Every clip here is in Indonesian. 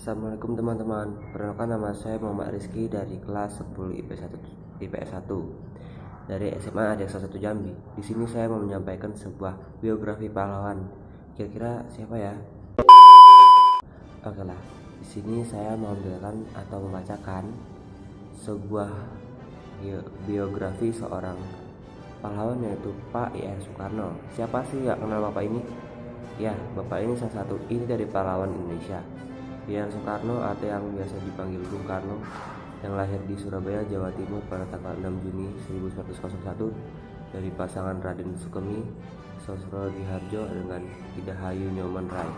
Assalamualaikum teman-teman. Perkenalkan, nama saya Muhammad Rizky dari kelas 10 IPS 1 dari SMA Adeksa 1 Jambi. Di sini saya mau menyampaikan sebuah biografi pahlawan. Kira-kira siapa ya? Oke lah. Di sini saya mau menjelaskan atau membacakan sebuah biografi seorang pahlawan, yaitu Pak I.R. Soekarno. Siapa sih nggak kenal Bapak ini? Ya, Bapak ini salah satu inti dari pahlawan Indonesia. I.R. Soekarno atau yang biasa dipanggil Bung Karno, yang lahir di Surabaya, Jawa Timur pada tanggal 6 Juni 1901 dari pasangan Raden Sukemi Sosrodiharjo dengan Idahayu Nyoman Rai.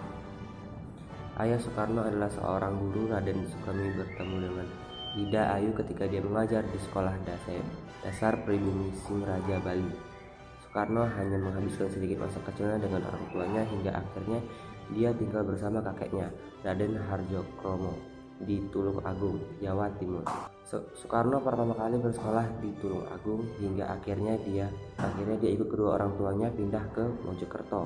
Ayah Soekarno adalah seorang guru. Raden Sukemi bertemu dengan Ida Ayu ketika dia mengajar di sekolah dasar pribumi Singaraja, Bali. Soekarno hanya menghabiskan sedikit masa kecilnya dengan orang tuanya hingga akhirnya dia tinggal bersama kakeknya, Raden Harjokromo, di Tulung Agung, Jawa Timur. Soekarno pertama kali bersekolah di Tulung Agung hingga akhirnya dia ikut kedua orang tuanya pindah ke Mojokerto.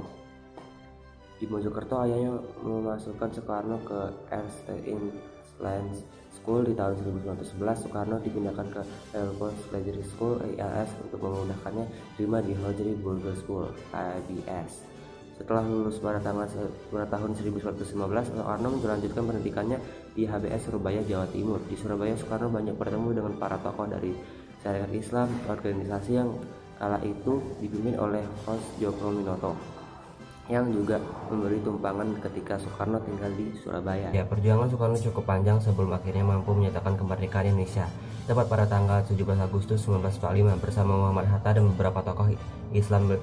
Di Mojokerto ayahnya memasukkan Soekarno ke Erstein Science School di tahun 1911. Soekarno dipindahkan ke Airport Leisure School (ALS) untuk memudahkannya terima di Hojri Burger School (ABS). Setelah lulus pada tahun 1915, Soekarno melanjutkan pendidikannya di HBS Surabaya, Jawa Timur. Di Surabaya, Soekarno banyak bertemu dengan para tokoh dari syarikat Islam, organisasi yang kala itu dipimpin oleh Hos Djoko-Minoto, yang juga memberi tumpangan ketika Soekarno tinggal di Surabaya. Ya, perjuangan Soekarno cukup panjang sebelum akhirnya mampu menyatakan kemerdekaan Indonesia. Tepat pada tanggal 17 Agustus 1945 bersama Muhammad Hatta dan beberapa tokoh Islam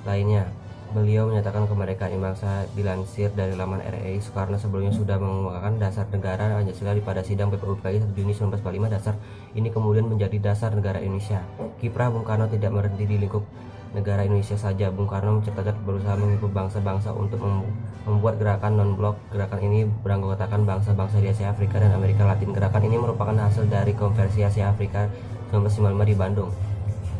lainnya, beliau menyatakan kemerdekaan bangsa. Dilansir dari laman RRI, Soekarno sebelumnya sudah mengemukakan dasar negara Pancasila pada sidang PPUPI 1 Juni 1945. Dasar ini kemudian menjadi dasar negara Indonesia. Kiprah Bung Karno tidak berhenti di lingkup negara Indonesia saja. Bung Karno menciptakan berusaha mengikuti bangsa-bangsa untuk membuat gerakan non-blok. Gerakan ini beranggotakan bangsa-bangsa di Asia, Afrika, dan Amerika Latin. Gerakan ini merupakan hasil dari konferensi Asia Afrika 1995 di Bandung.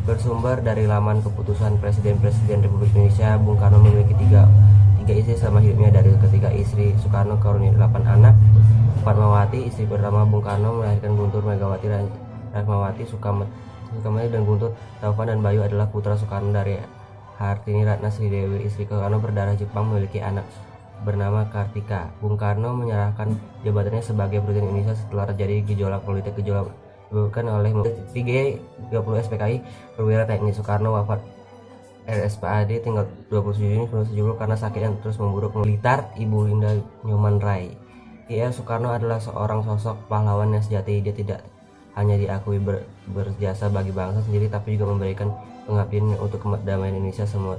Bersumber dari laman keputusan Presiden Republik Indonesia, Bung Karno memiliki tiga istri selama hidupnya. Dari ketiga istri, Soekarno karunia 8 anak. Fatmawati, istri pertama Bung Karno, melahirkan Guntur, Megawati, Ratnawati, Sukamani, dan Guntur. Taufan dan Bayu adalah putra Soekarno. Dari Hartini Ratna Sri Dewi, istri Soekarno berdarah Jepang, memiliki anak bernama Kartika. Bung Karno menyerahkan jabatannya sebagai Presiden Indonesia setelah terjadi gejolak politik disebabkan oleh 30 SPKI perwira teknik. Soekarno wafat RSPAD tinggal 27 Juni 1970 karena sakit yang terus memburuk. Blitar, Ibu Linda Nyoman Rai. I.R. Soekarno adalah seorang sosok pahlawan yang sejati. Dia tidak hanya diakui berjasa bagi bangsa sendiri, tapi juga memberikan pengabdian untuk kedamaian Indonesia semua.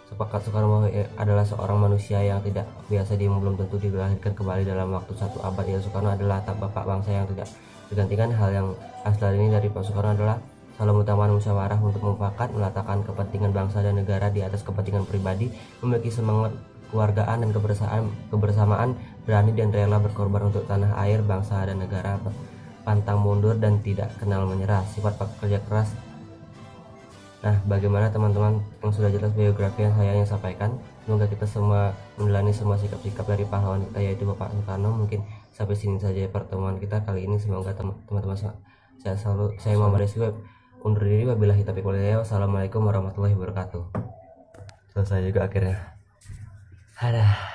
Sepakat Soekarno adalah seorang manusia yang tidak biasa. Dia belum tentu dilahirkan kembali dalam waktu satu abad. I.R. Soekarno adalah bapak bangsa yang tidak tergantikan. Hal yang asal ini dari Pak Soekarno adalah selalu mengutamakan musyawarah untuk mufakat, meletakkan kepentingan bangsa dan negara di atas kepentingan pribadi, memiliki semangat kewargaan dan kebersamaan, berani dan rela berkorban untuk tanah air, bangsa dan negara, pantang mundur dan tidak kenal menyerah, sifat pekerja keras. Nah, bagaimana teman-teman yang sudah jelas biografi yang saya sampaikan? Semoga kita semua menjalani semua sikap-sikap dari pahlawan kita, yaitu Bapak Soekarno. Mungkin sampai sini saja pertemuan kita kali ini. Semoga teman-teman saya Muhammad Rizky undur diri. Wabillahi taufiq wal hidayah. Wassalamualaikum warahmatullahi wabarakatuh. Selesai juga akhirnya. Adah.